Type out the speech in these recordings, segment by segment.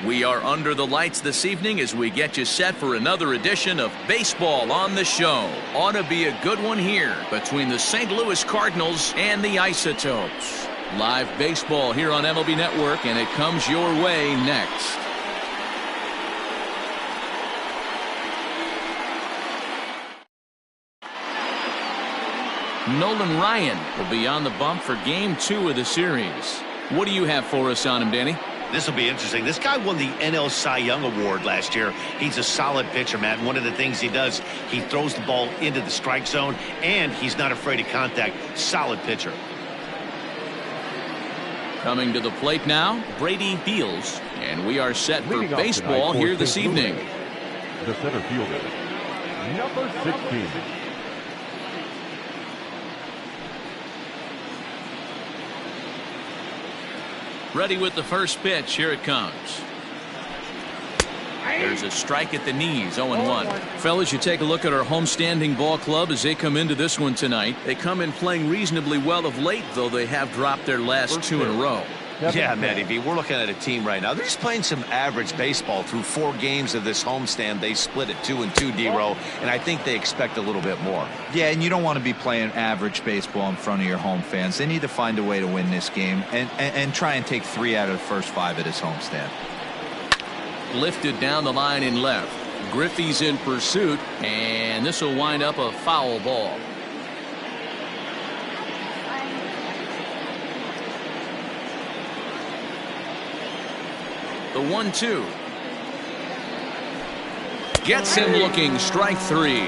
We are under the lights this evening as we get you set for another edition of Baseball on the Show. Ought to be a good one here between the St. Louis Cardinals and the Isotopes. Live baseball here on MLB Network, and it comes your way next. Nolan Ryan will be on the bump for Game 2 of the series. What do you have for us on him, Danny? This will be interesting. This guy won the NL Cy Young Award last year. He's a solid pitcher, Matt. And one of the things he does, he throws the ball into the strike zone, and he's not afraid of contact. Solid pitcher. Coming to the plate now, Brady Beals, and we are set for baseball here this evening. The center fielder, number 16. Ready with the first pitch. Here it comes. There's a strike at the knees, 0-1. Fellas, you take a look at our homestanding ball club as they come into this one tonight. They come in playing reasonably well of late, though they have dropped their last 2 in a row. Yeah, Matty V, we're looking at a team right now. They're just playing some average baseball through 4 games of this homestand. They split at 2-2, D-Row, and I think they expect a little bit more. Yeah, and you don't want to be playing average baseball in front of your home fans. They need to find a way to win this game and try and take 3 out of the first 5 at this homestand. Lifted down the line in left. Griffey's in pursuit, and this will wind up a foul ball. The 1-2. Gets him looking, strike 3.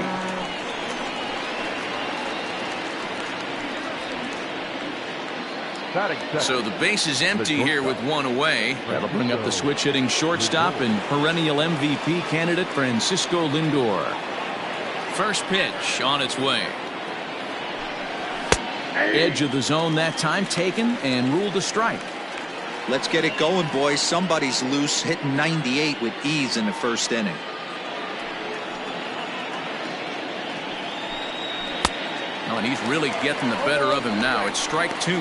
So the base is empty here with 1 away. That'll bring up the switch hitting shortstop and perennial MVP candidate Francisco Lindor. First pitch on its way. Edge of the zone that time, taken and ruled a strike. Let's get it going, boys. Somebody's loose, hitting 98 with ease in the first inning. Oh, and he's really getting the better of him now. It's strike 2.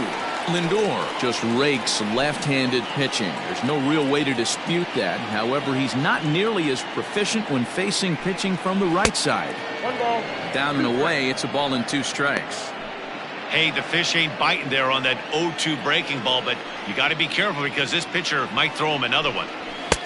Lindor just rakes left-handed pitching. There's no real way to dispute that. However, he's not nearly as proficient when facing pitching from the right side. 1 ball. Down and away, it's a ball and 2 strikes. Hey, the fish ain't biting there on that 0-2 breaking ball, but you got to be careful because this pitcher might throw him another one.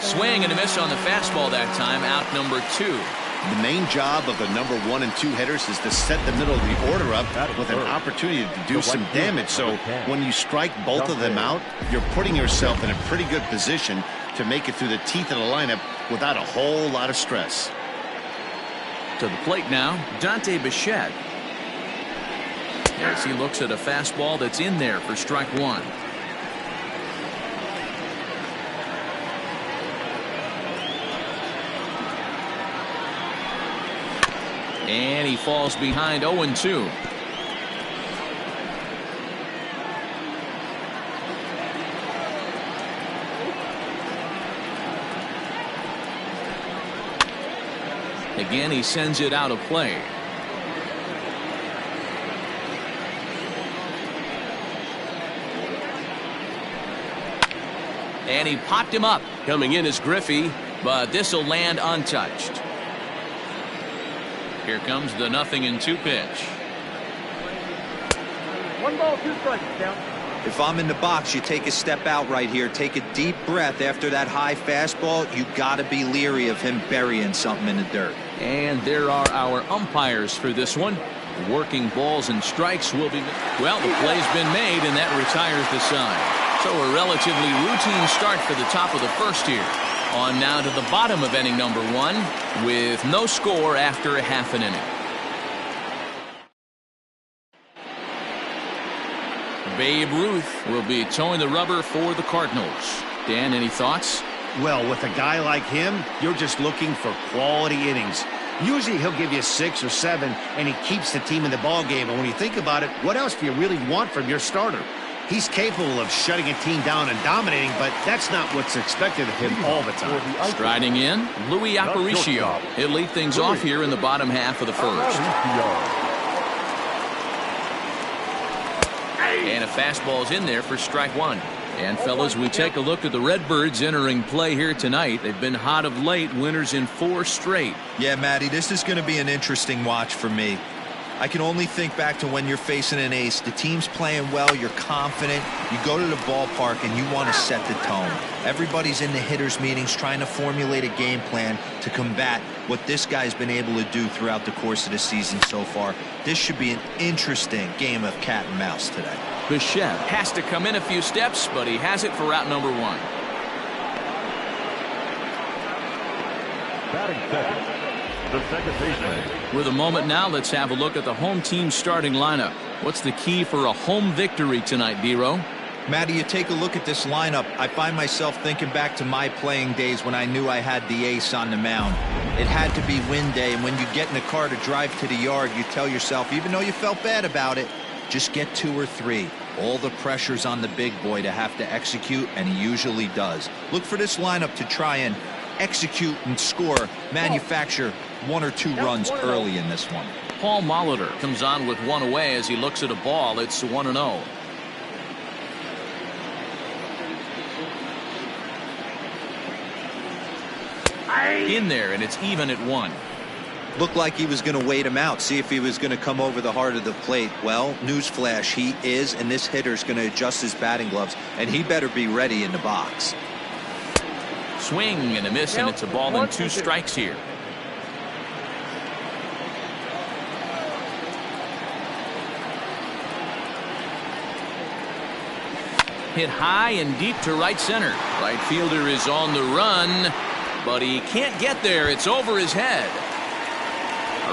Swing and a miss on the fastball that time, out number 2. The main job of the number 1 and 2 hitters is to set the middle of the order up with an opportunity to do some damage. So when you strike both of them out, you're putting yourself in a pretty good position to make it through the teeth of the lineup without a whole lot of stress. To the plate now, Dante Bichette. As he looks at a fastball that's in there for strike 1. And he falls behind 0-2. Again, he sends it out of play. And he popped him up. Coming in is Griffey, but this will land untouched. Here comes the 0-2 pitch. 1 ball, 2 strikes. Down. If I'm in the box, you take a step out right here. Take a deep breath after that high fastball. You got to be leery of him burying something in the dirt. And there are our umpires for this one. Working balls and strikes will be. Well, the play's been made, and that retires the side. So a relatively routine start for the top of the first here. On now to the bottom of inning number 1 with no score after a half an inning. Babe Ruth will be towing the rubber for the Cardinals. Dan, any thoughts? Well, with a guy like him, you're just looking for quality innings. Usually he'll give you 6 or 7, and he keeps the team in the ball game. And when you think about it, what else do you really want from your starter? He's capable of shutting a team down and dominating, but that's not what's expected of him all the time. Striding in, Louis Aparicio. He'll lead things off here in the bottom half of the first. And a fastball's in there for strike 1. And fellas, we take a look at the Redbirds entering play here tonight. They've been hot of late, winners in 4 straight. Yeah, Matty, this is going to be an interesting watch for me. I can only think back to when you're facing an ace. The team's playing well, you're confident, you go to the ballpark and you want to set the tone. Everybody's in the hitters meetings trying to formulate a game plan to combat what this guy's been able to do throughout the course of the season so far. This should be an interesting game of cat and mouse today. Bichette has to come in a few steps, but he has it for out number 1. Batting second, the second baseman. With a moment now, let's have a look at the home team starting lineup. What's the key for a home victory tonight, D-Row? Matty, you take a look at this lineup. I find myself thinking back to my playing days when I knew I had the ace on the mound. It had to be win day, and when you get in the car to drive to the yard, you tell yourself, even though you felt bad about it, just get 2 or 3. All the pressure's on the big boy to have to execute, and he usually does. Look for this lineup to try and execute and score, manufacture 1 or 2 runs early in this one. Paul Molitor comes on with 1 away as he looks at a ball. It's 1-0. In there, and it's even at 1. Looked like he was going to wait him out, see if he was going to come over the heart of the plate. Well, newsflash, he is, and this hitter's going to adjust his batting gloves, and he better be ready in the box. Swing and a miss, and it's a ball and 2 strikes here. Hit high and deep to right center. Right fielder is on the run, but he can't get there. It's over his head.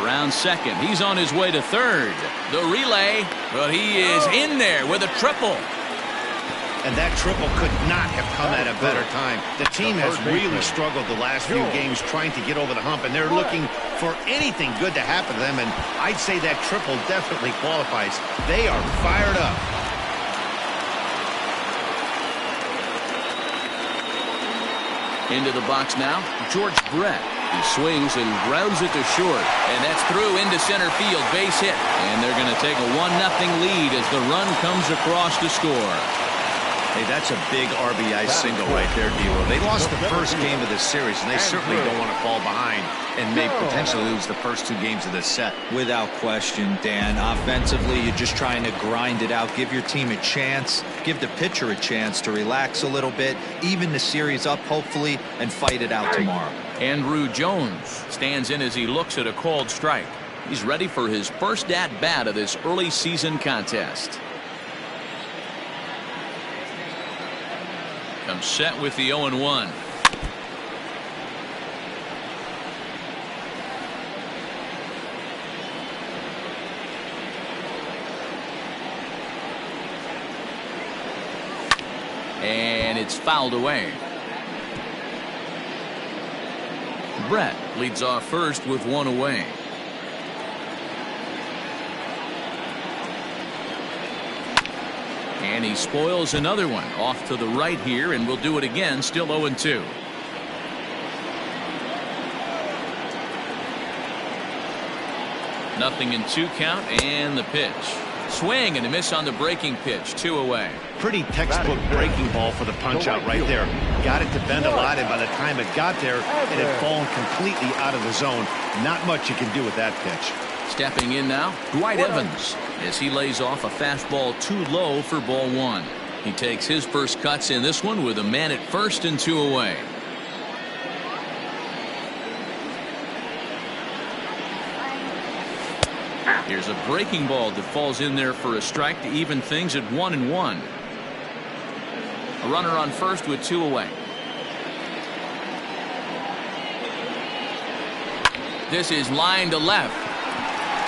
Around second, he's on his way to third. The relay, but he is in there with a triple. And that triple could not have come at a better time. The team has really struggled the last few games trying to get over the hump, and they're looking for anything good to happen to them, and I'd say that triple definitely qualifies. They are fired up. Into the box now, George Brett. He swings and grounds it to short, and that's through into center field, base hit, and they're going to take a 1-0 lead as the run comes across to score. Hey, that's a big RBI single right there, D-Row. They lost the first game of this series, and they certainly don't want to fall behind and may potentially lose the first 2 games of this set. Without question, Dan. Offensively, you're just trying to grind it out, give your team a chance, give the pitcher a chance to relax a little bit, even the series up, hopefully, and fight it out tomorrow. Andrew Jones stands in as he looks at a called strike. He's ready for his first at-bat of this early season contest. Comes set with the 0-1. And it's fouled away. Brett leads off first with 1 away. And he spoils another one off to the right here, and we'll do it again, still 0-2. Nothing in 2 count, and the pitch. Swing and a miss on the breaking pitch, 2 away. Pretty textbook breaking ball for the punch out right there. Got it to bend a lot, and by the time it got there, it had fallen completely out of the zone. Not much you can do with that pitch. Stepping in now, Dwight Evans, as he lays off a fastball too low for ball 1. He takes his first cuts in this one with a man at first and 2 away. Here's a breaking ball that falls in there for a strike to even things at 1-1. A runner on first with 2 away. This is line to left.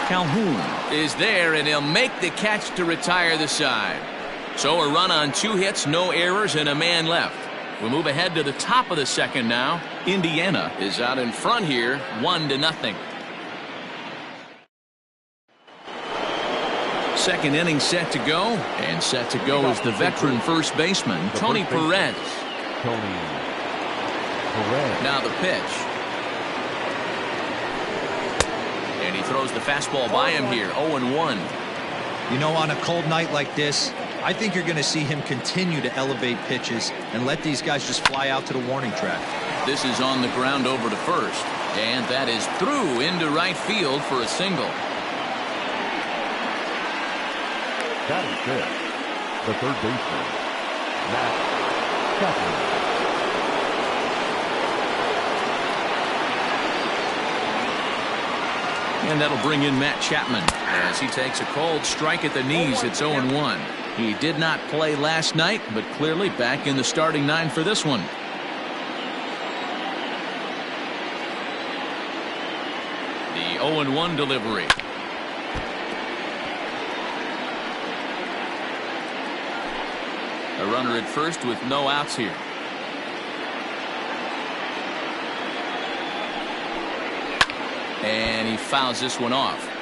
Calhoun is there, and he'll make the catch to retire the side. So a run on 2 hits, no errors, and a man left. We'll move ahead to the top of the second now. Indiana is out in front here, 1-0. Second inning set to go, and set to go is the veteran first baseman, Tony Perez. Now the pitch. He throws the fastball by him here, 0-1. You know, on a cold night like this, I think you're going to see him continue to elevate pitches and let these guys just fly out to the warning track. This is on the ground over to first, and that is through into right field for a single. That is fifth. The third baseman, Matt Chapman. And that'll bring in Matt Chapman as he takes a cold strike at the knees. It's 0-1. He did not play last night, but clearly back in the starting nine for this one. The 0-1 delivery. A runner at first with no outs here. And he fouls this one off.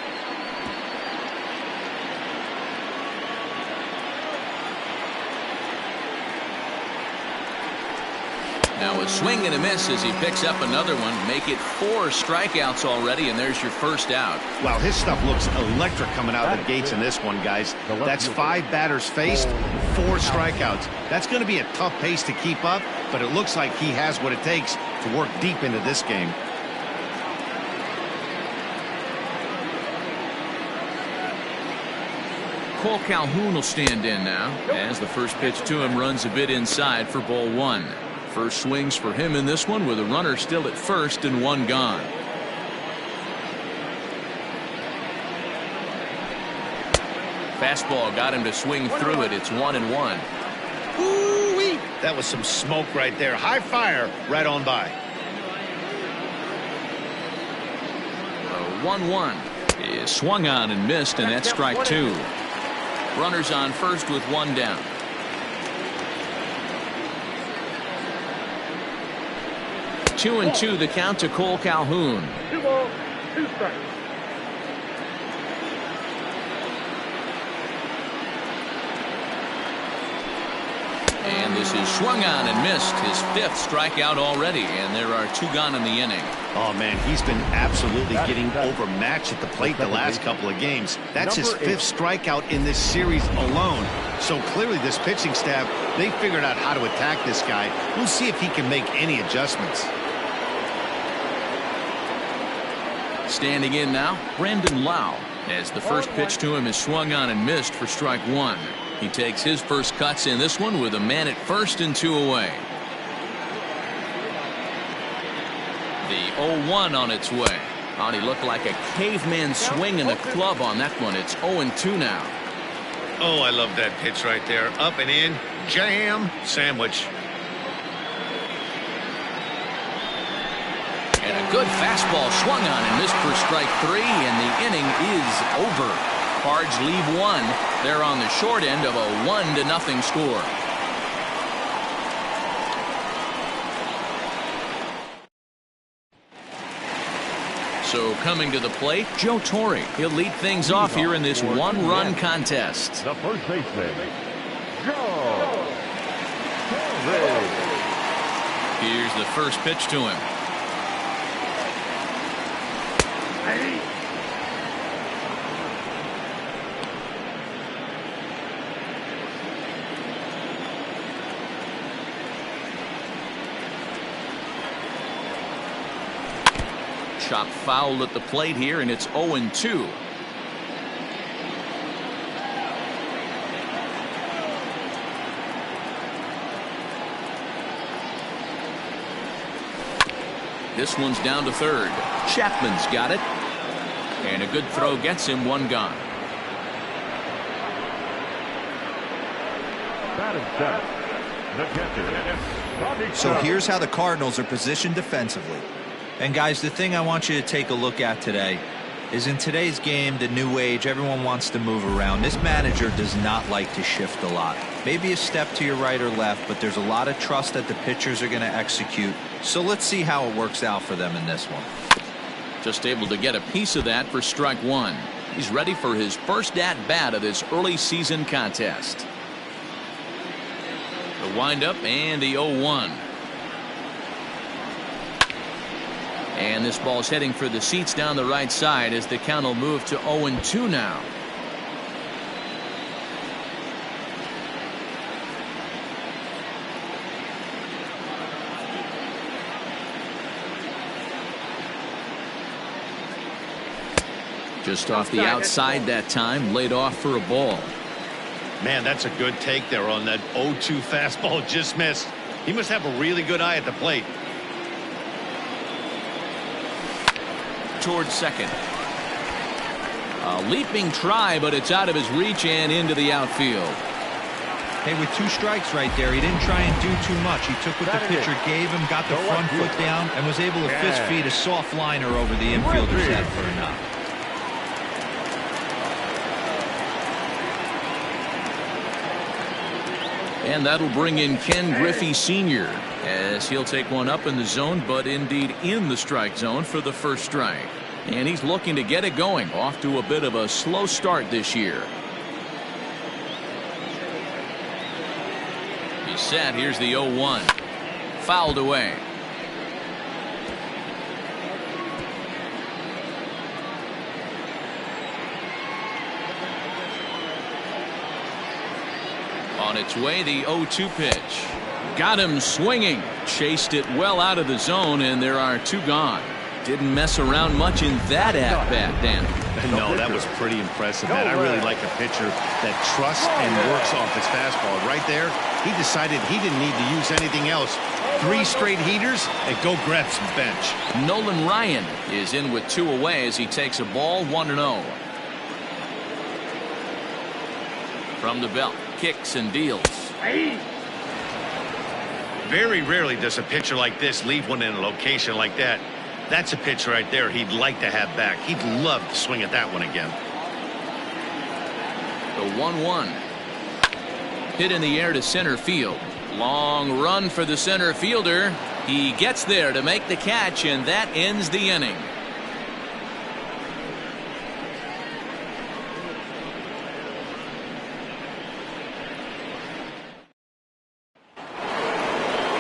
Now a swing and a miss as he picks up another one. Make it 4 strikeouts already, and there's your first out. Wow, his stuff looks electric coming out of the gates in this one, guys. That's 5 batters faced, 4 strikeouts. That's going to be a tough pace to keep up, but it looks like he has what it takes to work deep into this game. Cole Calhoun will stand in now as the first pitch to him runs a bit inside for ball 1. First swings for him in this one with a runner still at first and 1 gone. Fastball got him to swing through it. It's 1-1. Ooh-wee. That was some smoke right there. High fire right on by. 1-1 is swung on and missed, and that's strike 2. Runners on first with 1 down. 2-2 the count to Cole Calhoun. 2 balls, 2 strikes. And this is swung on and missed. His 5th strikeout already, and there are 2 gone in the inning. Oh, man, he's been absolutely getting overmatched at the plate the last couple of games. That's his 5th strikeout in this series alone. So clearly this pitching staff, they figured out how to attack this guy. We'll see if he can make any adjustments. Standing in now, Brandon Lau, as the first pitch to him is swung on and missed for strike 1. He takes his first cuts in this one with a man at first and 2 away. The 0-1 on its way. Oh, he looked like a caveman swinging a club on that one. It's 0-2 now. Oh, I love that pitch right there. Up and in, jam, sandwich. And a good fastball swung on and missed for strike 3, and the inning is over. Cards leave 1. They're on the short end of a 1-0 score. So coming to the plate, Joe Torre. He'll lead things off here in this 1-run contest. The first baseman, Joe Torre. Here's the first pitch to him. Chop foul at the plate here, and it's 0-2. This one's down to third. Chapman's got it. And a good throw gets him 1 gone. So here's how the Cardinals are positioned defensively. And guys, the thing I want you to take a look at today is in today's game, the new age, everyone wants to move around. This manager does not like to shift a lot. Maybe a step to your right or left, but there's a lot of trust that the pitchers are going to execute. So let's see how it works out for them in this one. Just able to get a piece of that for strike 1. He's ready for his first at-bat of this early season contest. The windup and the 0-1. And this ball's heading for the seats down the right side as the count will move to 0-2 now. Just off the outside that time, laid off for a ball. Man, that's a good take there on that 0-2 fastball. Just missed. He must have a really good eye at the plate. Towards second. A leaping try, but it's out of his reach and into the outfield. Hey, with 2 strikes right there, he didn't try and do too much. He took what the pitcher gave him, got the front foot down, and was able to fist feed a soft liner over the infielder's head for a knock. And that'll bring in Ken Griffey Sr. as he'll take one up in the zone, but indeed in the strike zone for the first strike. And he's looking to get it going, off to a bit of a slow start this year. He's set. Here's the 0-1. Fouled away. On its way, the 0-2 pitch. Got him swinging. Chased it well out of the zone, and there are 2 gone. Didn't mess around much in that at-bat, Dan. No, that was pretty impressive, man. I really like a pitcher that trusts and works off his fastball. Right there, he decided he didn't need to use anything else. 3 straight heaters and go grab some bench. Nolan Ryan is in with 2 away as he takes a ball 1-0. From the belt, kicks and deals. Very rarely does a pitcher like this leave one in a location like that. That's a pitch right there he'd like to have back. He'd love to swing at that one again. The 1-1. Hit in the air to center field. Long run for the center fielder. He gets there to make the catch, and that ends the inning.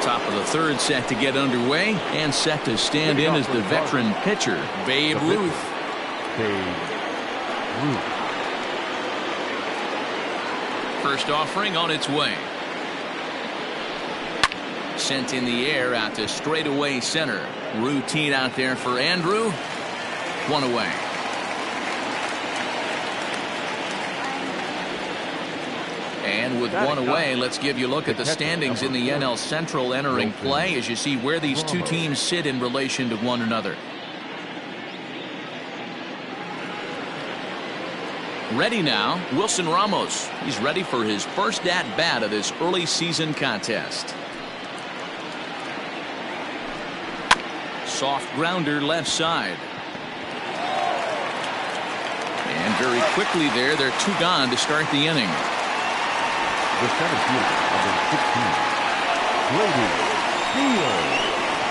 Top of the third set to get underway, and set to stand in as the veteran pitcher, Babe Ruth. First offering on its way. Sent in the air out to straightaway center. Routine out there for Andrew. 1 away. And with 1 away, let's give you a look at the standings in the NL Central entering play as you see where these 2 teams sit in relation to one another. Ready now, Wilson Ramos. He's ready for his first at-bat of this early season contest. Soft grounder left side. And very quickly there, they're 2 gone to start the inning. The center fielder, number 16, Brady Beals.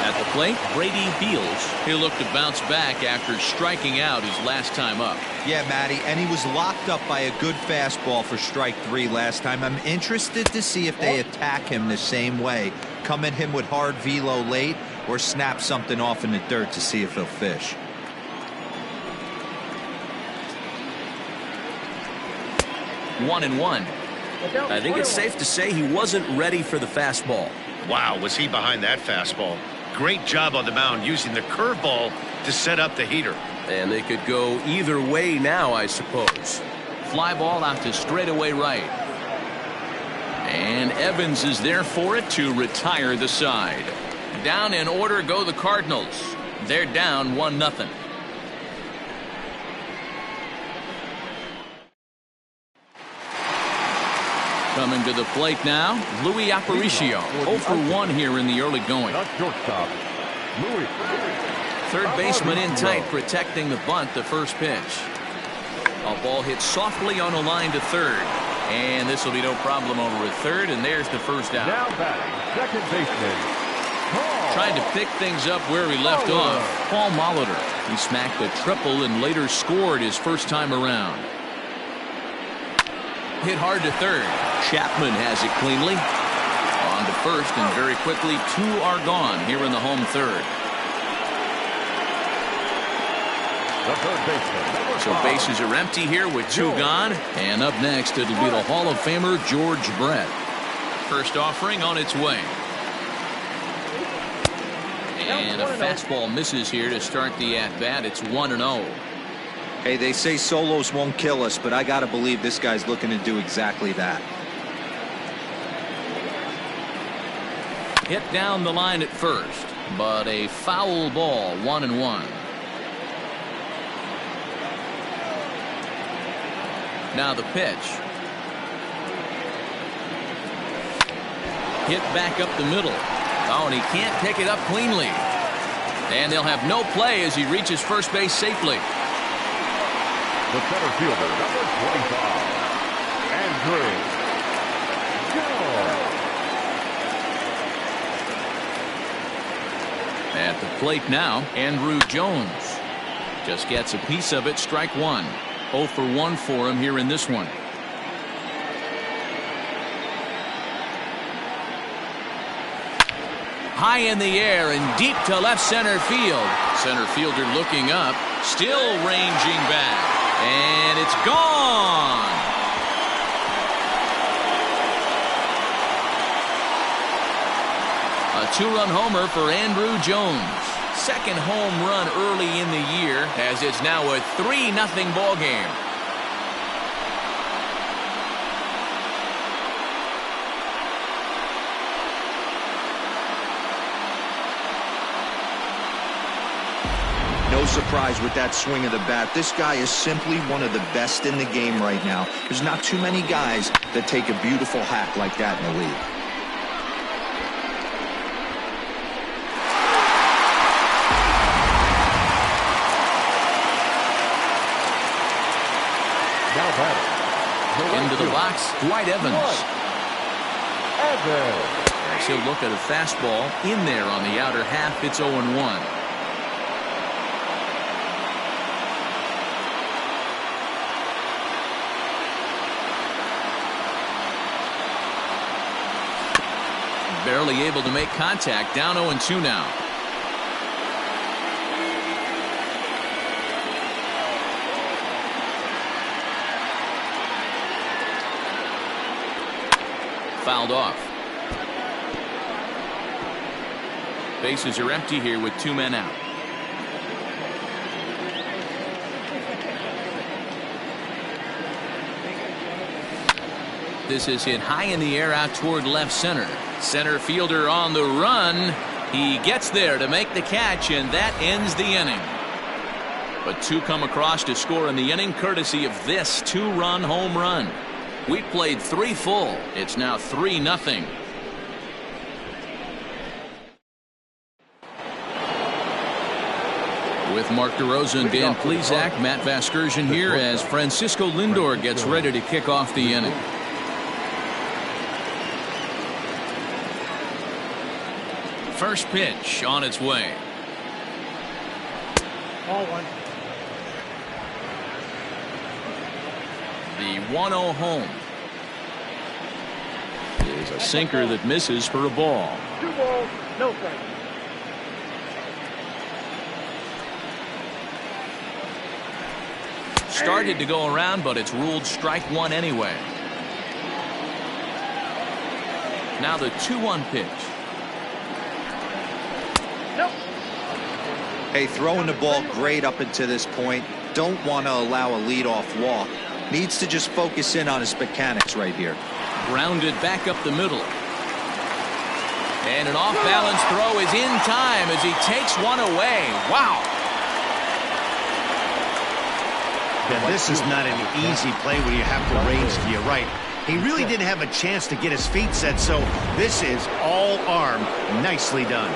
At the plate, Brady Beals. He'll look to bounce back after striking out his last time up. Yeah, Matty, and he was locked up by a good fastball for strike 3 last time. I'm interested to see if they attack him the same way. Come at him with hard velo late or snap something off in the dirt to see if he'll fish. One and one. I think it's safe to say he wasn't ready for the fastball. Wow, was he behind that fastball. Great job on the mound using the curveball to set up the heater. And they could go either way now, I suppose. Fly ball out to straightaway right. And Evans is there for it to retire the side. Down in order go the Cardinals. They're down 1-0. Coming to the plate now, Louis Aparicio. 0 for 1 here in the early going. Shortstop, Louis. Third baseman in tight, protecting the bunt, the first pitch. A ball hit softly on a line to third. And this will be no problem over at third, and there's the first out. Now batting, second baseman, Paul. Trying to pick things up where he left off, Paul Molitor. He smacked a triple and later scored his first time around. Hit hard to third. Chapman has it cleanly. On to first, and very quickly 2 are gone here in the home third. The third baseman, So bases are empty here with 2 gone. And up next, it'll be the Hall of Famer George Brett. First offering on its way. And a fastball misses here to start the at-bat. It's 1-0. Hey, they say solos won't kill us, but I got to believe this guy's looking to do exactly that. Hit down the line at first, but a foul ball, 1-1. Now the pitch. Hit back up the middle. Oh, and he can't pick it up cleanly. And they'll have no play as he reaches first base safely. The center fielder, number 25, Andrew Jones. At the plate now, Andrew Jones just gets a piece of it. Strike one. 0 for 1 for him here in this one. High in the air and deep to left center field. Center fielder looking up, still ranging back, and it's gone. A two-run homer for Andrew Jones. Second home run early in the year, as it's now a 3-0 ball game. No surprise with that swing of the bat. This guy is simply one of the best in the game right now. There's not too many guys that take a beautiful hack like that in the league. Into the box, Dwight Evans. As he'll look at a fastball in there on the outer half. It's 0-1. Barely able to make contact. Down 0-2 now. Fouled off. Bases are empty here with 2 men out. This is hit high in the air out toward left center. Center fielder on the run. He gets there to make the catch, and that ends the inning. But 2 come across to score in the inning, courtesy of this 2-run home run. We played 3 full. It's now 3-0. With Mark DeRosa and Dan Plesac, Matt Vasgersian here as Francisco Lindor gets ready to kick off the inning. First pitch on its way. Ball 1. The 1-0 home is a sinker that misses for a ball. 2 balls, no strike. Started to go around, but it's ruled strike 1 anyway. Now the 2-1 pitch. Nope. Hey, throwing the ball great up until this point. Don't want to allow a leadoff walk. Needs to just focus in on his mechanics right here. Grounded back up the middle. And an off-balance throw is in time as he takes one away. Wow. Yeah, this is not an easy play when you have to range to your right. He really didn't have a chance to get his feet set, so this is all arm. Nicely done.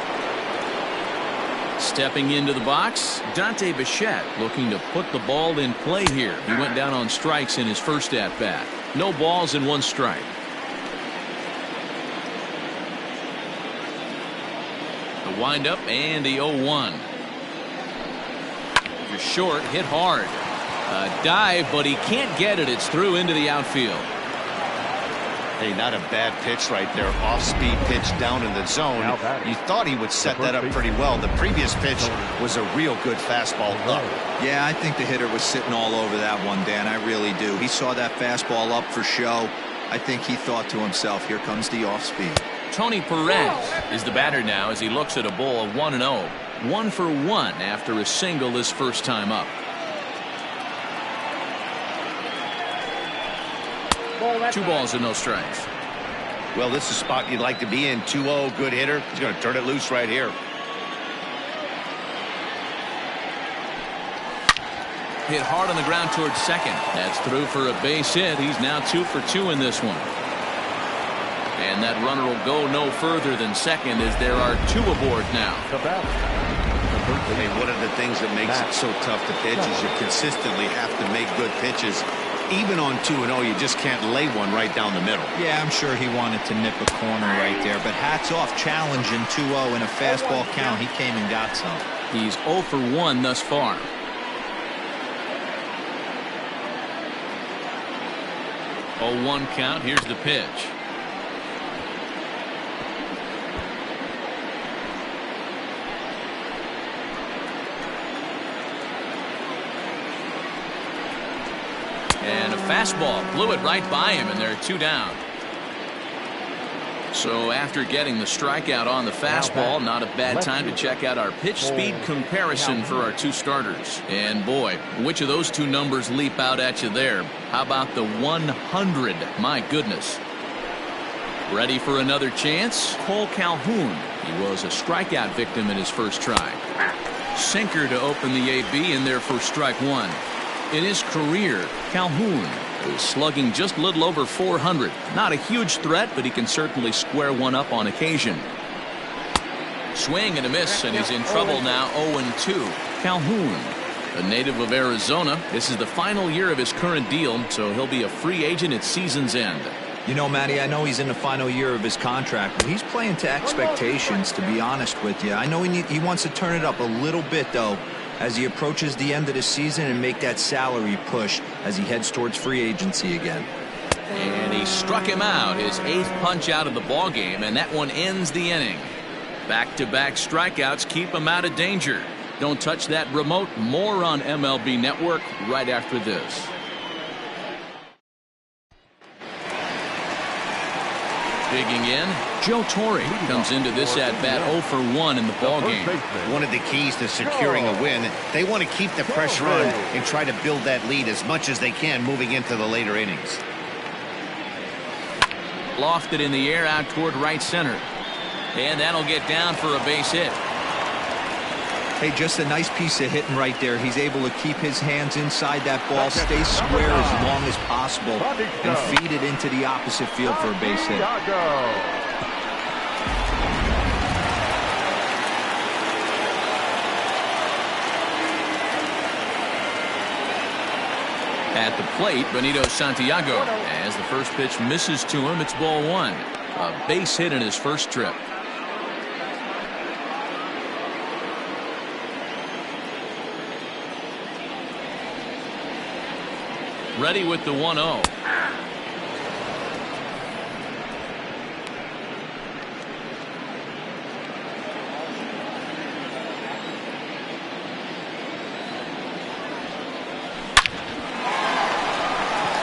Stepping into the box, Dante Bichette looking to put the ball in play here. He went down on strikes in his first at-bat. No balls and 1 strike. The windup and the 0-1. Just short, hit hard. A dive, but he can't get it. It's through into the outfield. Hey, not a bad pitch right there. Off-speed pitch down in the zone. You thought he would set that up pretty well. The previous pitch was a real good fastball up. Yeah, I think the hitter was sitting all over that one, Dan. I really do. He saw that fastball up for show. I think he thought to himself, here comes the off-speed. Tony Perez is the batter now as he looks at a ball of 1-0. 1 for 1 after a single his first time up. 2 balls and no strikes. Well, this is a spot you'd like to be in. 2-0, good hitter. He's going to turn it loose right here. Hit hard on the ground towards second. That's through for a base hit. He's now 2 for 2 in this one. And that runner will go no further than second as there are 2 aboard now. Hey, one of the things that makes it so tough to pitch is you consistently have to make good pitches. Even on 2-0, you just can't lay one right down the middle. Yeah, I'm sure he wanted to nip a corner right there, but hats off, challenging 2-0 in a fastball count. He came and got some. He's 0 for 1 thus far. Oh, 1 count. Here's the pitch. And a fastball blew it right by him, and there are 2 down. So after getting the strikeout on the fastball, not a bad time to check out our pitch speed comparison for our 2 starters. And boy, which of those 2 numbers leap out at you there? How about the 100? My goodness. Ready for another chance? Cole Calhoun. He was a strikeout victim in his first try. Sinker to open the AB in there for strike 1. In his career, Calhoun is slugging just a little over 400. Not a huge threat, but he can certainly square one up on occasion. Swing and a miss, and he's in trouble now. 0-2. Calhoun, a native of Arizona. This is the final year of his current deal, so he'll be a free agent at season's end. You know, Matty, I know he's in the final year of his contract, but he's playing to expectations, to be honest with you. I know he wants to turn it up a little bit, though, as he approaches the end of the season and make that salary push as he heads towards free agency again. And he struck him out, his 8th punch out of the ball game, and that one ends the inning. Back-to-back strikeouts keep him out of danger. Don't touch that remote. More on MLB Network right after this. Digging in, Joe Torre comes into this at-bat 0 for 1 in the ballgame. One of the keys to securing a win, they want to keep the pressure on and try to build that lead as much as they can moving into the later innings. Lofted in the air out toward right center. And that'll get down for a base hit. Hey, just a nice piece of hitting right there. He's able to keep his hands inside that ball, stay square as long as possible, and feed it into the opposite field for a base hit. At the plate, Benito Santiago. As the first pitch misses to him, it's ball 1. A base hit in his first trip. Ready with the 1-0.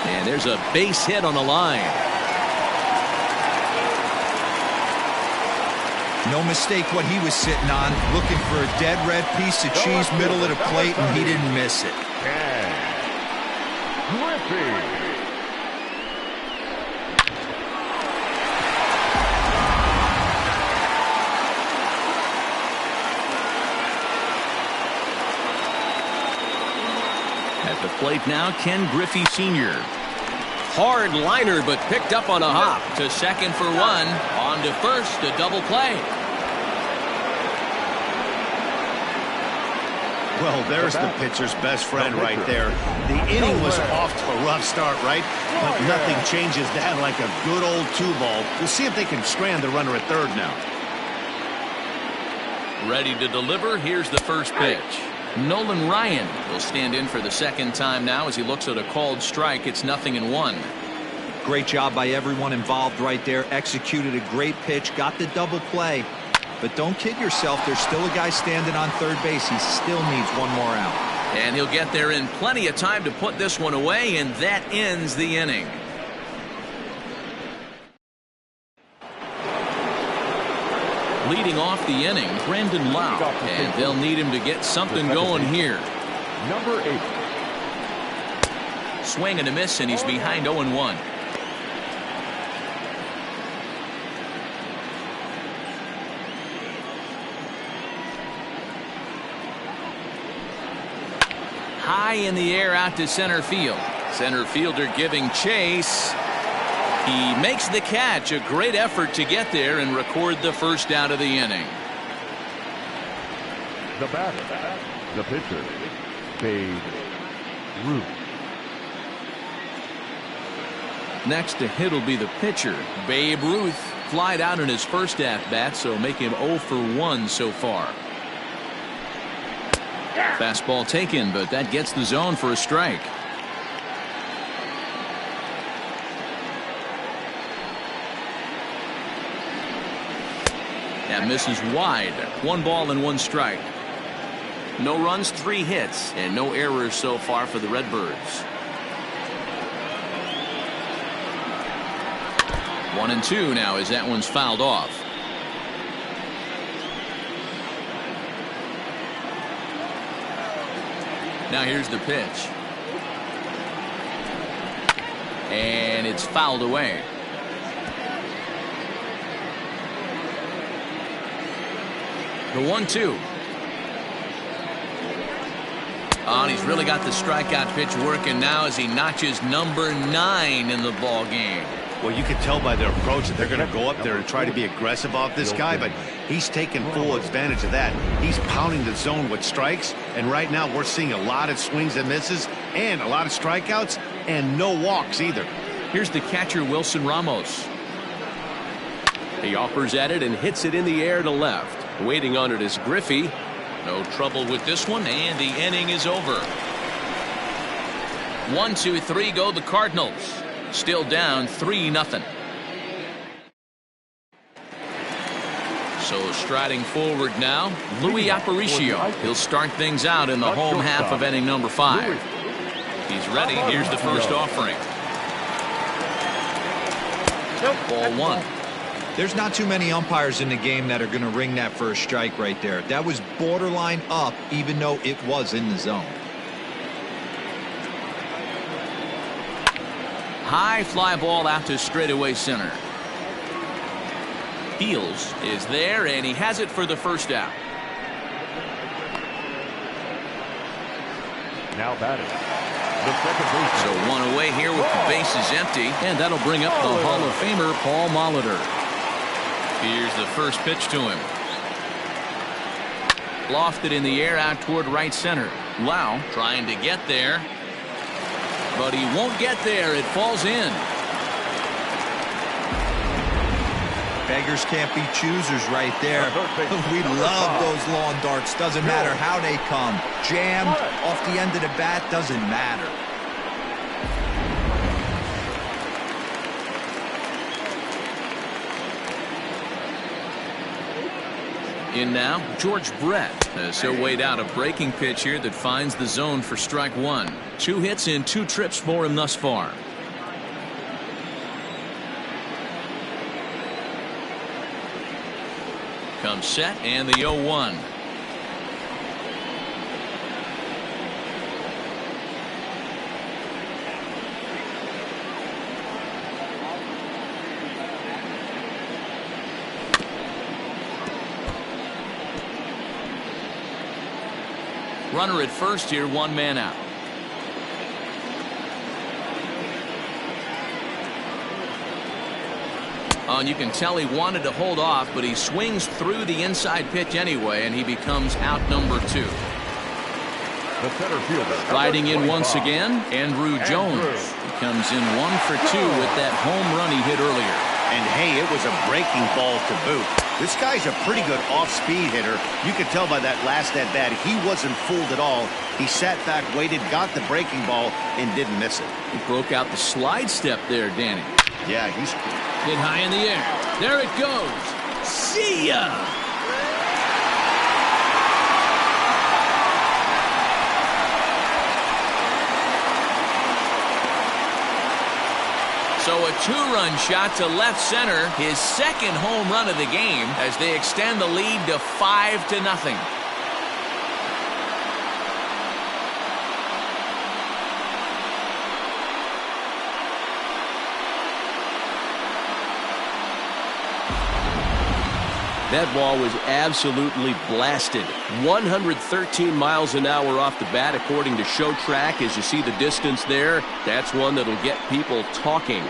And there's a base hit on the line. No mistake what he was sitting on, looking for a dead red piece of cheese middle of the plate, and he didn't miss it. At the plate now, Ken Griffey Sr. Hard liner, but picked up on a hop. To second for 1. On to first, a double play. Well, there's the pitcher's best friend right there. The inning was off to a rough start, right? But nothing changes that like a good old 2-ball. We'll see if they can strand the runner at third now. Ready to deliver. Here's the first pitch. Nolan Ryan will stand in for the second time now as he looks at a called strike. It's 0-1. Great job by everyone involved right there. Executed a great pitch, got the double play. But don't kid yourself, there's still a guy standing on third base. He still needs one more out. And he'll get there in plenty of time to put this one away, and that ends the inning. Leading off the inning, Brandon Lau, and they'll need him to get something going here. Number 8. Swing and a miss, and he's behind 0-1. high in the air out to center field. Center fielder giving chase. He makes the catch. A great effort to get there and record the first out of the inning. The batter, the pitcher, Babe Ruth. Next to hit will be the pitcher, Babe Ruth. Flied out in his first at-bat, so make him 0 for 1 so far. Fastball taken, but that gets the zone for a strike. That misses wide. 1 ball and 1 strike. No runs, 3 hits, and no errors so far for the Redbirds. 1-2 now as that one's fouled off. Now here's the pitch. And it's fouled away. The 1-2. Oh, and he's really got the strikeout pitch working now as he notches number 9 in the ball game. Well, you can tell by their approach that they're going to go up there and try to be aggressive off this guy, but he's taking full advantage of that. He's pounding the zone with strikes, and right now we're seeing a lot of swings and misses and a lot of strikeouts and no walks either. Here's the catcher, Wilson Ramos. He offers at it and hits it in the air to left. Waiting on it is Griffey. No trouble with this one, and the inning is over. 1, 2, 3 go the Cardinals. Still down 3-0. So striding forward now, Louis Aparicio. He'll start things out in the home half of inning number 5. He's ready. Here's the first offering. Ball 1. There's not too many umpires in the game that are going to ring that first strike right there. That was borderline up, even though it was in the zone. High fly ball out to straightaway center. Fields is there, and he has it for the first out. Now batting, the second baseman. So 1 away here with the bases empty, and that'll bring up the Hall of Famer Paul Molitor. Here's the first pitch to him. Lofted in the air out toward right center. Lau trying to get there, but he won't get there. It falls in. Beggars can't be choosers right there. We love those lawn darts. Doesn't matter how they come. Jammed off the end of the bat, doesn't matter. In now, George Brett. As he'll wait out a breaking pitch here that finds the zone for strike 1. 2 hits in 2 trips for him thus far. Comes set and the 0-1. Runner at first here, 1 man out. Oh, and you can tell he wanted to hold off, but he swings through the inside pitch anyway, and he becomes out number 2. The center fielder. Sliding in once again, Andrew Jones. He comes in 1 for 2 with that home run he hit earlier. And hey, it was a breaking ball to boot. This guy's a pretty good off-speed hitter. You could tell by that last at-bat he wasn't fooled at all. He sat back, waited, got the breaking ball, and didn't miss it. He broke out the slide step there, Danny. Yeah, he's hit high in the air. There it goes. See ya! So a 2-run shot to left center, his second home run of the game as they extend the lead to 5-0. That ball was absolutely blasted. 113 miles an hour off the bat, according to Show Track. As you see the distance there, that's one that'll get people talking.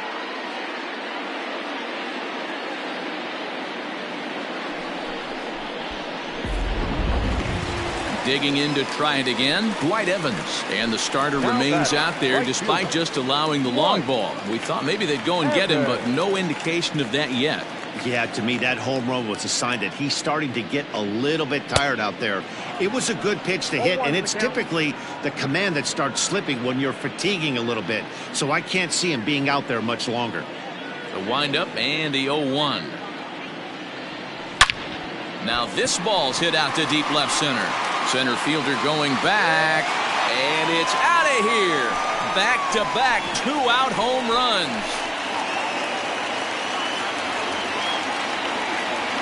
Digging in to try it again, Dwight Evans. And the starter remains out there despite just allowing the long ball. We thought maybe they'd go and get him, but no indication of that yet. Yeah, to me, that home run was a sign that he's starting to get a little bit tired out there. It was a good pitch to hit, and it's typically the command that starts slipping when you're fatiguing a little bit. So I can't see him being out there much longer. The windup and the 0-1. Now this ball's hit out to deep left center. Center fielder going back, and it's out of here. Back-to-back two-out home runs.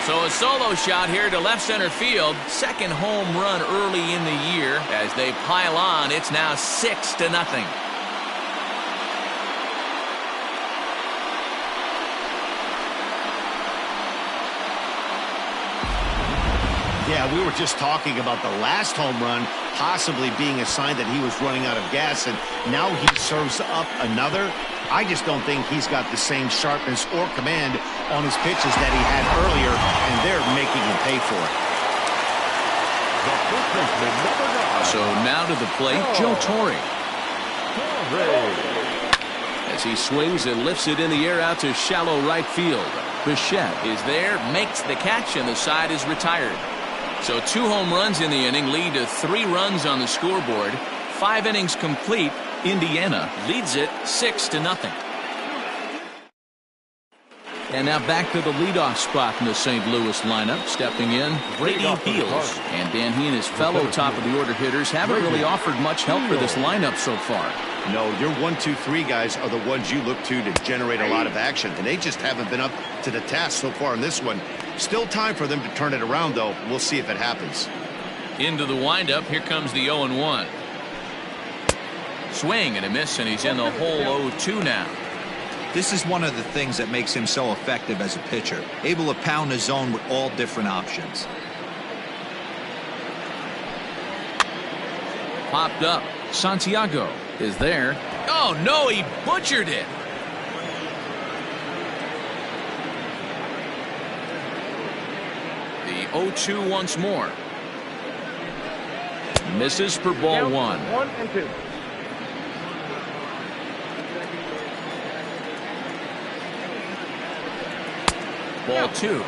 So a solo shot here to left center field. Second home run early in the year. As they pile on, it's now 6-0. Yeah, we were just talking about the last home run possibly being a sign that he was running out of gas, and now he serves up another. I just don't think he's got the same sharpness or command on his pitches that he had earlier, and they're making him pay for it. So now to the plate, Joe Torre. As he swings and lifts it in the air out to shallow right field. Bichette is there, makes the catch, and the side is retired. So 2 home runs in the inning lead to 3 runs on the scoreboard. 5 innings complete. Indiana leads it 6-0. And now back to the leadoff spot in the St. Louis lineup. Stepping in, Brady Peels. And Dan, he and his fellow top of the order hitters haven't really offered much help for this lineup so far. No, your 1, 2, 3 guys are the ones you look to generate a lot of action, and they just haven't been up to the task so far in this one. Still time for them to turn it around, though. We'll see if it happens. Into the windup, here comes the 0-1. Swing and a miss, and he's in the hole 0-2 now. This is one of the things that makes him so effective as a pitcher, able to pound the zone with all different options. Popped up. Santiago is there. Oh, no, he butchered it. The 0-2 once more. Misses for ball 1. 1 and 2. Ball 2.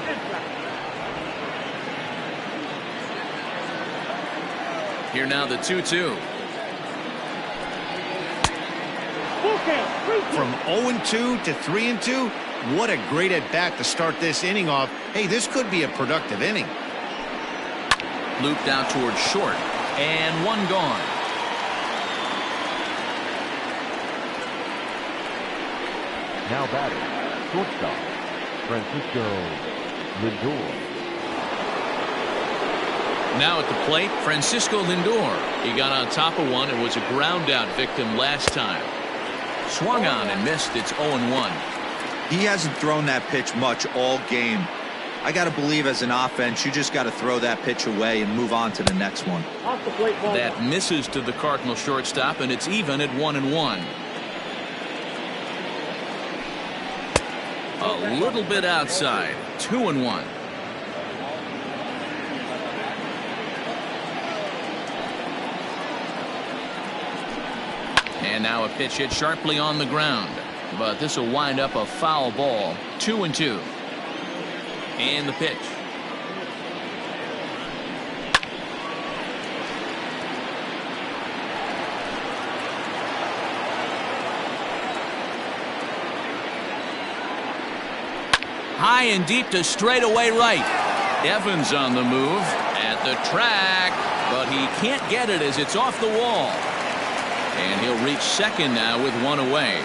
Here now the 2-2. From 0-2 to 3-2, what a great at-bat to start this inning off. Hey, this could be a productive inning. Looped out towards short, and 1 gone. Now batting, shortstop, Francisco Lindor. Now at the plate, Francisco Lindor. He got on top of one and was a ground out victim last time. Swung on and missed. It's 0-1. He hasn't thrown that pitch much all game. I got to believe as an offense, you just got to throw that pitch away and move on to the next one. That misses to the Cardinal shortstop, and it's even at 1-1. A little bit outside. 2-1. And now a pitch hit sharply on the ground. But this will wind up a foul ball. 2-2. And the pitch. High and deep to straightaway right. Evans on the move at the track, but he can't get it as it's off the wall. And he'll reach second now with 1 away.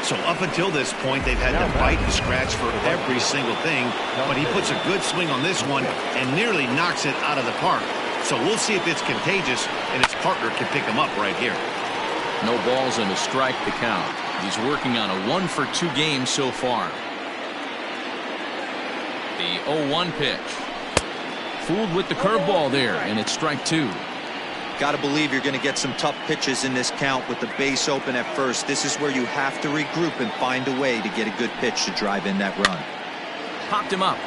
So up until this point, they've had to bite and scratch for every single thing, but he puts a good swing on this one and nearly knocks it out of the park. So we'll see if it's contagious and his partner can pick him up right here. No balls and a strike to count. He's working on a 1-for-2 game so far. The 0-1 pitch. Fooled with the curveball there, and it's strike two. Got to believe you're going to get some tough pitches in this count with the base open at first. This is where you have to regroup and find a way to get a good pitch to drive in that run. Popped him up.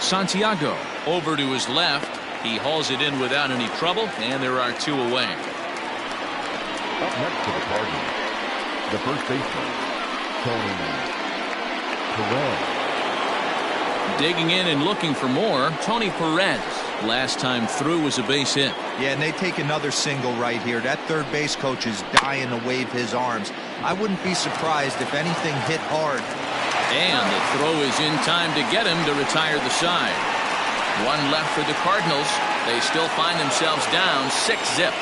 Santiago over to his left. He hauls it in without any trouble, and there are two away. Up next to the Cardinals, the first baseman, Tony Perez. Digging in and looking for more, Tony Perez. Last time through was a base hit. Yeah, and they take another single right here. That third base coach is dying to wave his arms. I wouldn't be surprised if anything hit hard. And the throw is in time to get him to retire the side. One left for the Cardinals. They still find themselves down 6-zip.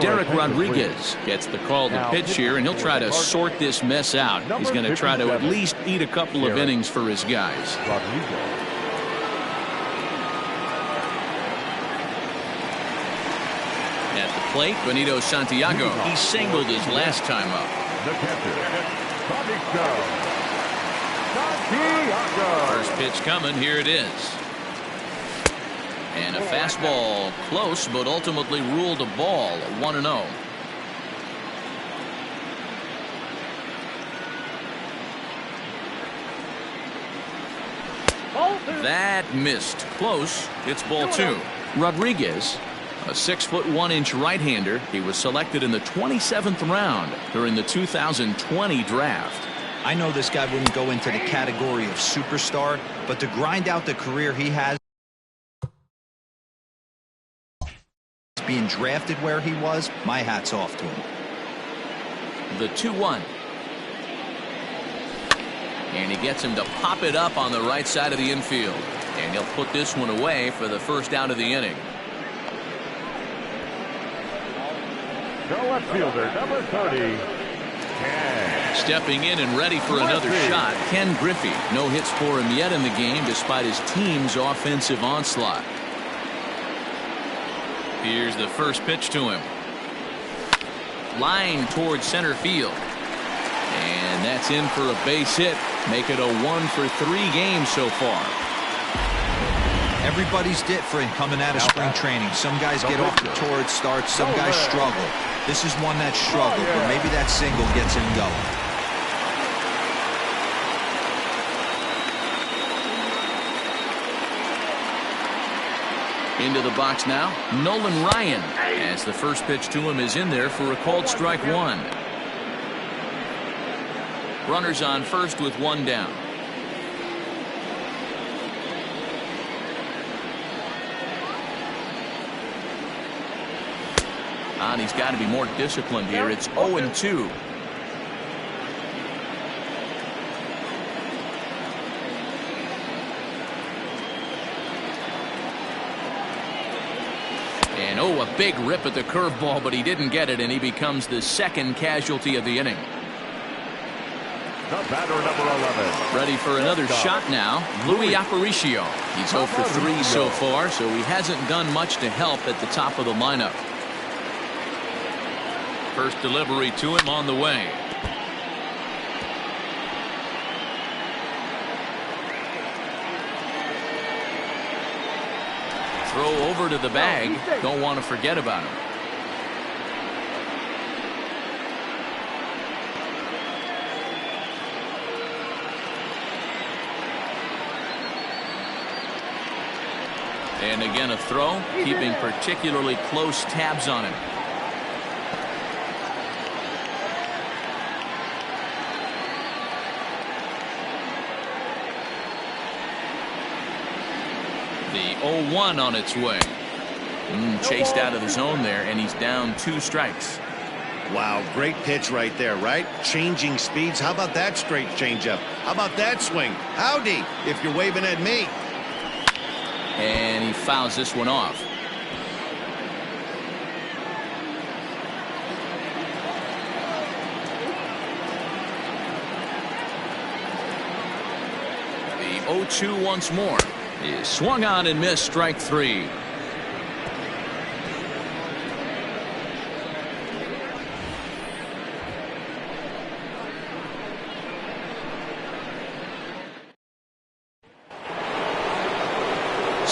Derek Rodriguez gets the call to pitch here, and he'll try to sort this mess out. He's going to try to at least eat a couple of innings for his guys. At the plate, Benito Santiago. He singled his last time up. The catcher, Santiago. First pitch coming. Here it is. And a fastball close, but ultimately ruled a ball. 1-0. That missed. Close. It's ball two. Rodriguez, a 6'1" right-hander. He was selected in the 27th round during the 2020 draft. I know this guy wouldn't go into the category of superstar, but to grind out the career he has, being drafted where he was, my hat's off to him. The 2-1. And he gets him to pop it up on the right side of the infield. And he'll put this one away for the first out of the inning. The left fielder, number 30, Ken. Stepping in and ready for another shot, Ken Griffey. No hits for him yet in the game despite his team's offensive onslaught. Here's the first pitch to him. Line towards center field. And that's in for a base hit. Make it a 1-for-3 game so far. Everybody's different coming out of spring training. Some guys get off to torrid starts. Some guys struggle. This is one that struggled, but maybe that single gets him going. Into the box now, Nolan Ryan, as the first pitch to him is in there for a called strike one. Runners on first with one down. And he's got to be more disciplined here. It's 0-2. And oh, a big rip at the curveball, but he didn't get it, and he becomes the second casualty of the inning. The batter, number 11. Ready for another shot now, Louis Aparicio. He's 0 for 3 so far, so he hasn't done much to help at the top of the lineup. First delivery to him on the way. Throw over to the bag. Don't want to forget about him. And again a throw, keeping particularly close tabs on him. The 0-1 on its way. Chased out of the zone there, and he's down 2 strikes. Wow, great pitch right there, right? Changing speeds. How about that straight changeup? How about that swing? Howdy, if you're waving at me. And he fouls this one off. The 0-2 once more. He swung on and missed, strike 3.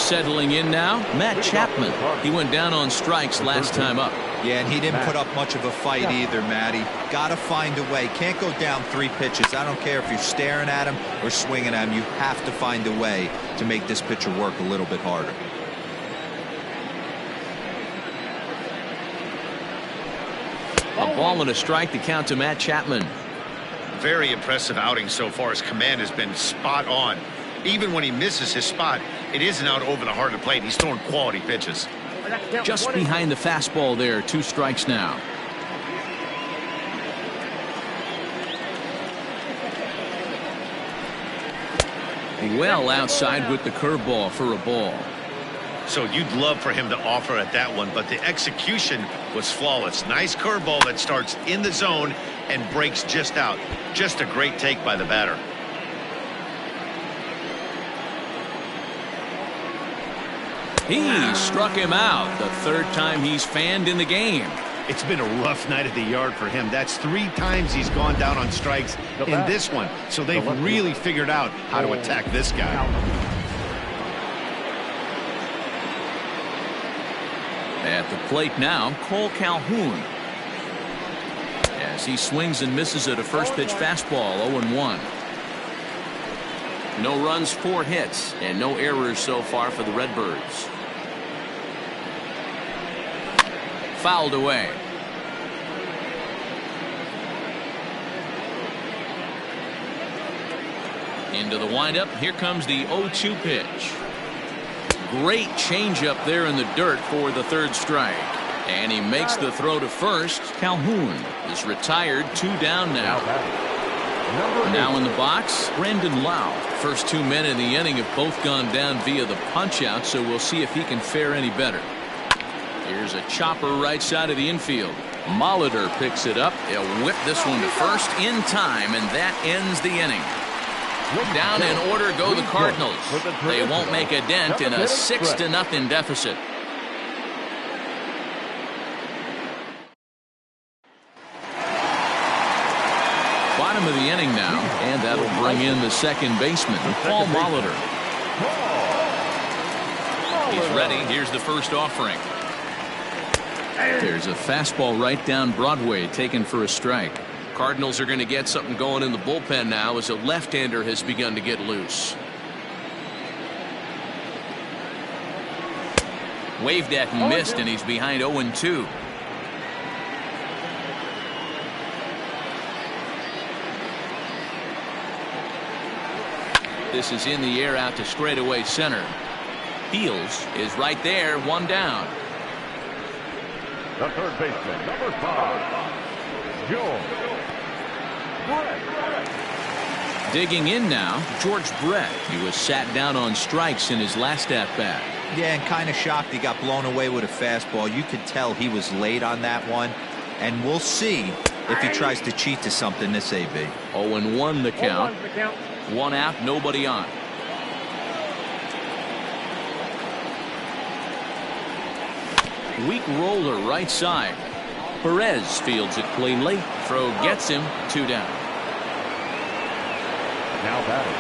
Settling in now, Matt Chapman. He went down on strikes last time up. Yeah, and he didn't put up much of a fight either, Matty. Got to find a way. Can't go down 3 pitches. I don't care if you're staring at him or swinging at him. You have to find a way to make this pitcher work a little bit harder. A ball and a strike to count to Matt Chapman. Very impressive outing so far. His command has been spot on. Even when he misses his spot, it isn't out over the heart of the plate. He's throwing quality pitches. Just behind the fastball there. 2 strikes now. Well outside with the curveball for a ball. So you'd love for him to offer at that one, but the execution was flawless. Nice curveball that starts in the zone and breaks just out. Just a great take by the batter. He struck him out. The 3rd time he's fanned in the game. It's been a rough night at the yard for him. That's 3 times he's gone down on strikes in this one. So they've really figured out how to attack this guy. At the plate now, Cole Calhoun. As he swings and misses at a first pitch fastball, 0-1. No runs, 4 hits, and no errors so far for the Redbirds. Fouled away. Into the windup. Here comes the 0-2 pitch. Great changeup there in the dirt for the 3rd strike. And he makes the throw to first. Calhoun is retired. 2 down now. Now in the box, Brandon Lau. First 2 men in the inning have both gone down via the punch-out, so we'll see if he can fare any better. Here's a chopper right side of the infield. Molitor picks it up. He'll whip this one to first in time, and that ends the inning. Down in order go the Cardinals. They won't make a dent in a 6-0 deficit. Bottom of the inning now, and that'll bring in the second baseman, Paul Molitor. He's ready. Here's the first offering. There's a fastball right down Broadway taken for a strike. Cardinals are going to get something going in the bullpen now as a left-hander has begun to get loose. Waved at and missed, and he's behind 0-2. This is in the air out to straightaway center. Heels is right there, 1 down. The 3rd baseman, number 5, George Brett. Digging in now, George Brett. He was sat down on strikes in his last at-bat. Yeah, and kind of shocked he got blown away with a fastball. You could tell he was late on that one. And we'll see if he tries to cheat to something this AB. 0-1 the count. 1 out, nobody on. Weak roller right side. Perez fields it cleanly. Throw gets him. 2 down. Now batting,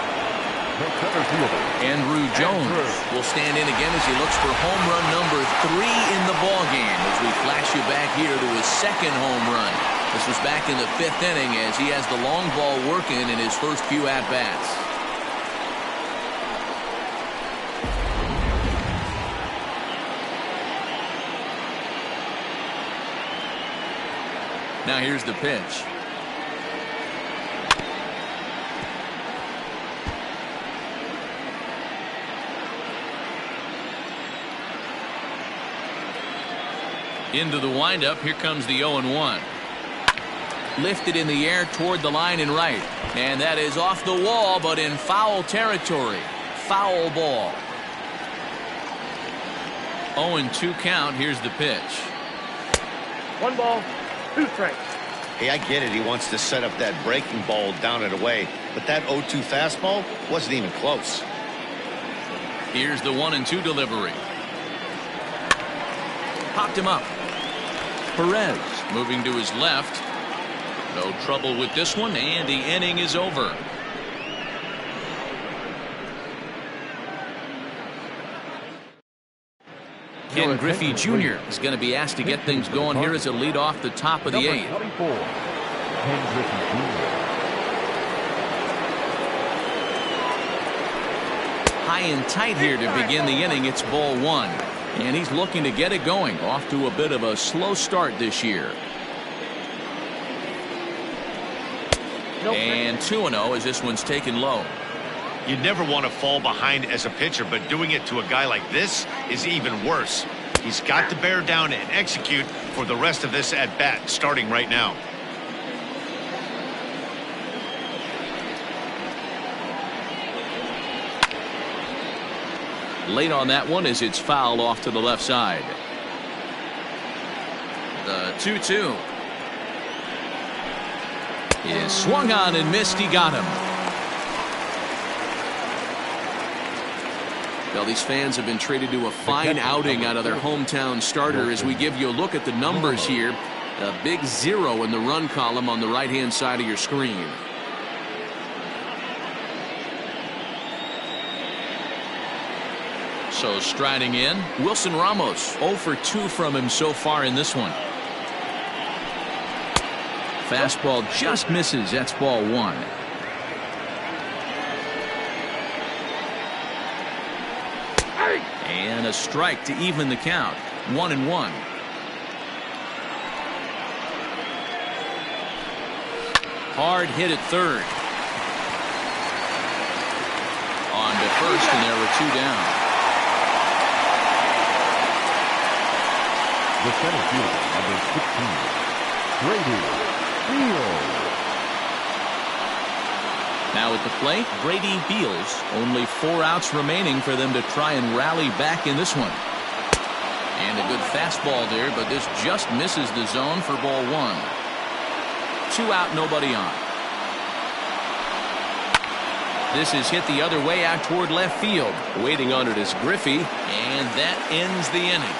the center fielder, Andrew Jones will stand in again as he looks for home run number 3 in the ballgame. As we flash you back here to his 2nd home run. This was back in the 5th inning as he has the long ball working in his first few at-bats. Now here's the pitch. Into the windup. Here comes the 0-1. Lifted in the air toward the line and right. And that is off the wall, but in foul territory. Foul ball. 0-2 count. Here's the pitch. 1 ball, 2 strikes. Hey, I get it. He wants to set up that breaking ball down and away. But that 0-2 fastball wasn't even close. Here's the 1-2 delivery. Popped him up. Perez moving to his left. No trouble with this one, and the inning is over. Ken Griffey Jr. is going to be asked to get things going here as a lead off the top of the 8th. Ken Griffey Jr. High and tight here to begin the inning. It's ball 1. And he's looking to get it going. Off to a bit of a slow start this year. And 2-0 as this one's taken low. You never want to fall behind as a pitcher, but doing it to a guy like this is even worse. He's got to bear down and execute for the rest of this at-bat, starting right now. Late on that one as it's fouled off to the left side. The 2-2 is swung on and missed. He got him. Well, these fans have been treated to a fine outing out of their hometown starter as we give you a look at the numbers here. A big 0 in the run column on the right-hand side of your screen. So striding in, Wilson Ramos. 0 for 2 from him so far in this one. Fastball just misses. That's ball 1. And a strike to even the count. 1-1. Hard hit at third. On to first, and there were 2 down. The center fielder, number 16, Brady Beals. Now at the plate, Brady Beals. Only 4 outs remaining for them to try and rally back in this one. And a good fastball there, but this just misses the zone for ball 1. 2 out, nobody on. This is hit the other way out toward left field. Waiting on it is Griffey. And that ends the inning.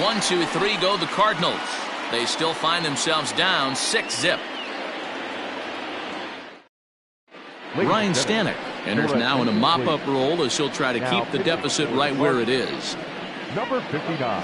1, 2, 3 go the Cardinals. They still find themselves down 6-0. Ryan Stanek enters now in a mop-up role as he'll try to keep the deficit right where it is. Number 59, Ryan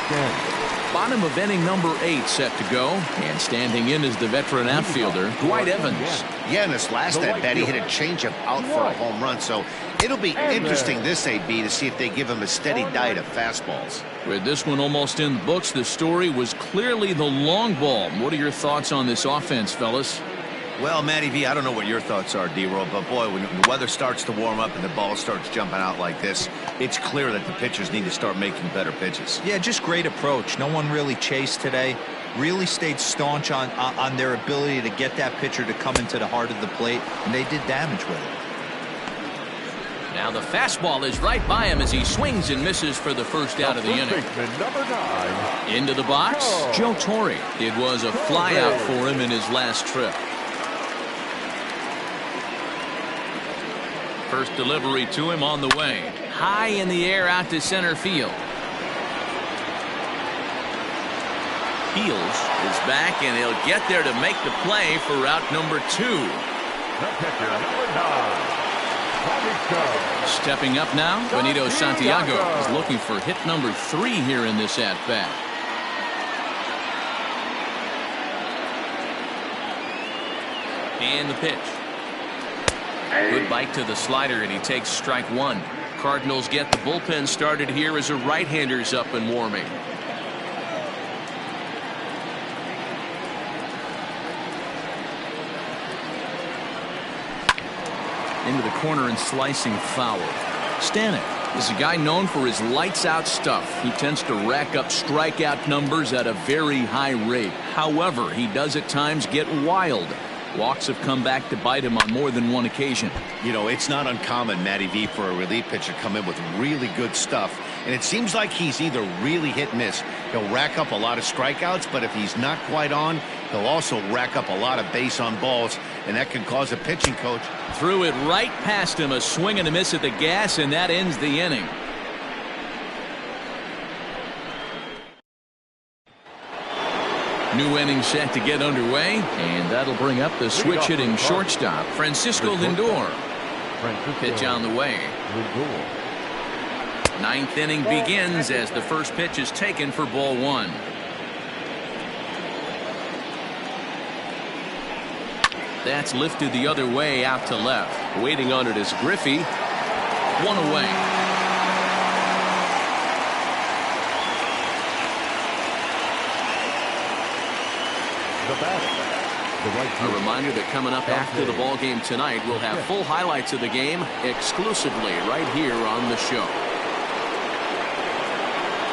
Stanek. Bottom of inning number 8 set to go, and standing in is the veteran outfielder Dwight Evans. Yeah, in this last at-bat, he hit a changeup out for a home run, so it'll be interesting this AB to see if they give him a steady diet of fastballs. With this one almost in the books, the story was clearly the long ball. What are your thoughts on this offense, fellas? Well, Matty V, I don't know what your thoughts are, D-Roll, but boy, when the weather starts to warm up and the ball starts jumping out like this, it's clear that the pitchers need to start making better pitches. Yeah, just great approach. No one really chased today. Really stayed staunch on their ability to get that pitcher to come into the heart of the plate, and they did damage with it. Now the fastball is right by him as he swings and misses for the first out of the inning. Number 9. Into the box, Joe Torre. It was a flyout for him in his last trip. First delivery to him on the way. High in the air out to center field. Beals is back, and he'll get there to make the play for route number 2. The pitcher, number 9. Stepping up now, Benito Santiago is looking for hit number 3 here in this at-bat. And the pitch. Good bite to the slider, and he takes strike 1. Cardinals get the bullpen started here as a right-hander's up and warming. Into the corner and slicing foul. Stanek is a guy known for his lights-out stuff. He tends to rack up strikeout numbers at a very high rate. However, he does at times get wild. Walks have come back to bite him on more than one occasion. You know, it's not uncommon, Matty V, for a relief pitcher to come in with really good stuff. And it seems like he's either really hit and miss. He'll rack up a lot of strikeouts, but if he's not quite on, he'll also rack up a lot of base on balls, and that can cause a pitching coach. Threw it right past him, a swing and a miss at the gas, and that ends the inning. New inning set to get underway, and that'll bring up the switch-hitting shortstop, Francisco Lindor. Pitch on the way. Ninth inning begins as the first pitch is taken for ball one. That's lifted the other way out to left. Waiting on it is Griffey. One away. A reminder that coming up after the ball game tonight, we'll have full highlights of the game exclusively right here on the show.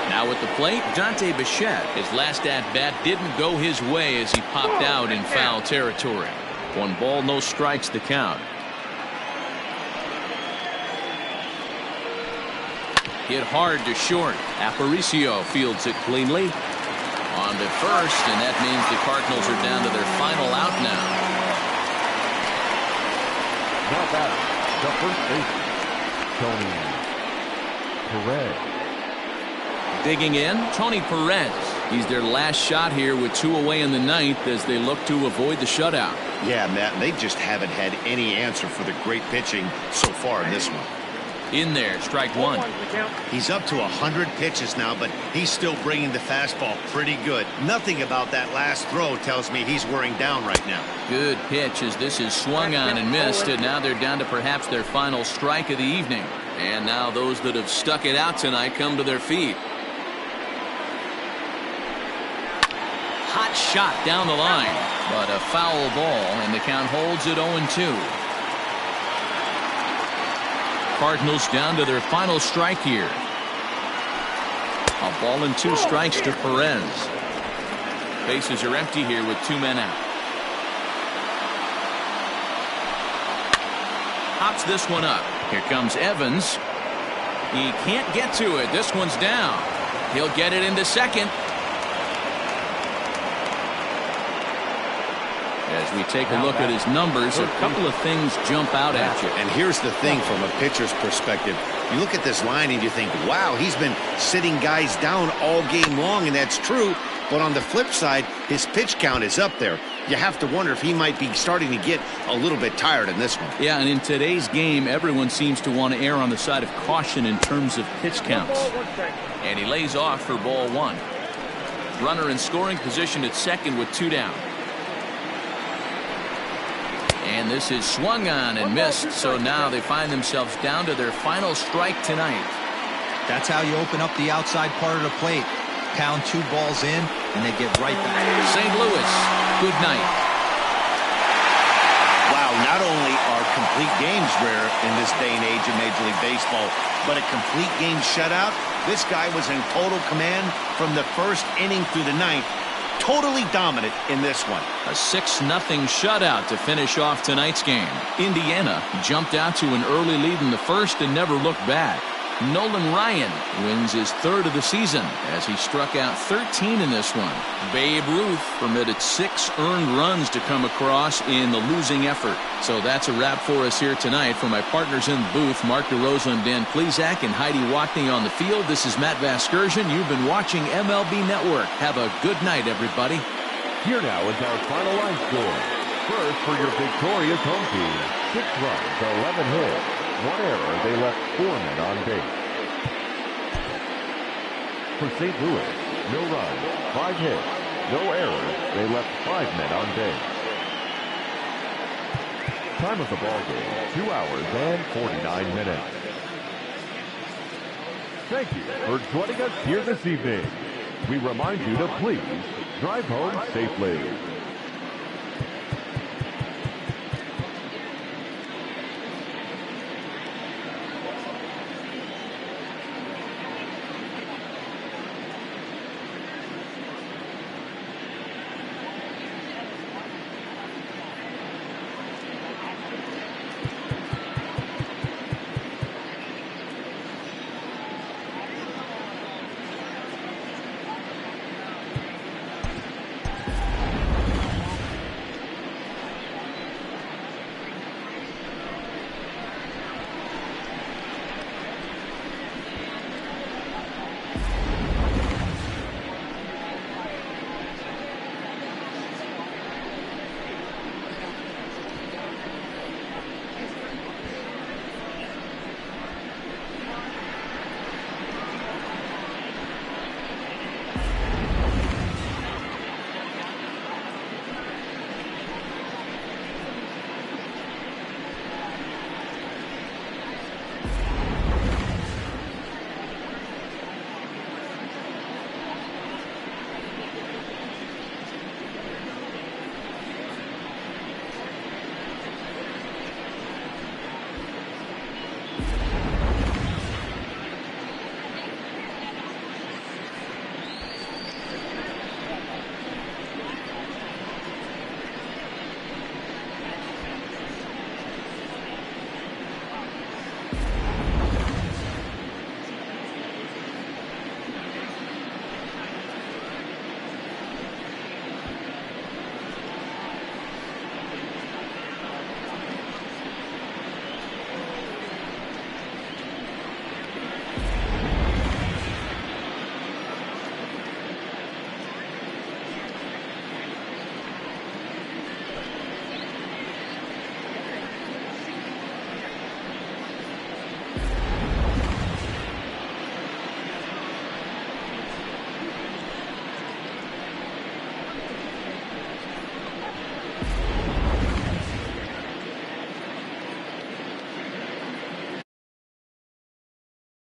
Now at the plate, Dante Bichette. His last at-bat didn't go his way as he popped out in foul territory. 1 ball, no strikes the count. Hit hard to short. Aparicio fields it cleanly on the first, and that means the Cardinals are down to their final out now. Now back, the first baseman, Tony Perez. Digging in, Tony Perez. He's their last shot here with 2 away in the ninth as they look to avoid the shutout. Yeah, Matt, they just haven't had any answer for the great pitching so far in this one. In there, strike 1. He's up to 100 pitches now, but he's still bringing the fastball pretty good. Nothing about that last throw tells me he's wearing down right now. Good pitch as this is swung on and missed, and now they're down to perhaps their final strike of the evening. And now those that have stuck it out tonight come to their feet. Hot shot down the line, but a foul ball, and the count holds at 0-2. Cardinals down to their final strike here. A ball and 2 strikes to Perez. Bases are empty here with 2 men out. Hops this one up. Here comes Evans. He can't get to it. This one's down. He'll get it into second. As we take a look at his numbers, a couple of things jump out at you. And here's the thing from a pitcher's perspective. You look at this line and you think, wow, he's been sitting guys down all game long, and that's true. But on the flip side, his pitch count is up there. You have to wonder if he might be starting to get a little bit tired in this one. Yeah, and in today's game, everyone seems to want to err on the side of caution in terms of pitch counts. And he lays off for ball 1. Runner in scoring position at second with 2 down. And this is swung on and missed, so now they find themselves down to their final strike tonight. That's how you open up the outside part of the plate. Pound 2 balls in, and they get right back. St. Louis, good night. Wow, not only are complete games rare in this day and age of Major League Baseball, but a complete game shutout. This guy was in total command from the first inning through the ninth. Totally dominant in this one. A 6-0 shutout to finish off tonight's game. Indiana jumped out to an early lead in the first and never looked back. Nolan Ryan wins his 3rd of the season as he struck out 13 in this one. Babe Ruth permitted 6 earned runs to come across in the losing effort. So that's a wrap for us here tonight. For my partners in the booth, Mark DeRosa and Dan Plesac, and Heidi Watney on the field, this is Matt Vasgersian. You've been watching MLB Network. Have a good night, everybody. Here now is our final line score. First, for your victorious home team, 6 runs, 11 hits. 1 error, they left 4 men on base. For St. Louis, no runs, 5 hits, no errors, they left 5 men on base. Time of the ball game, 2 hours and 49 minutes. Thank you for joining us here this evening. We remind you to please drive home safely.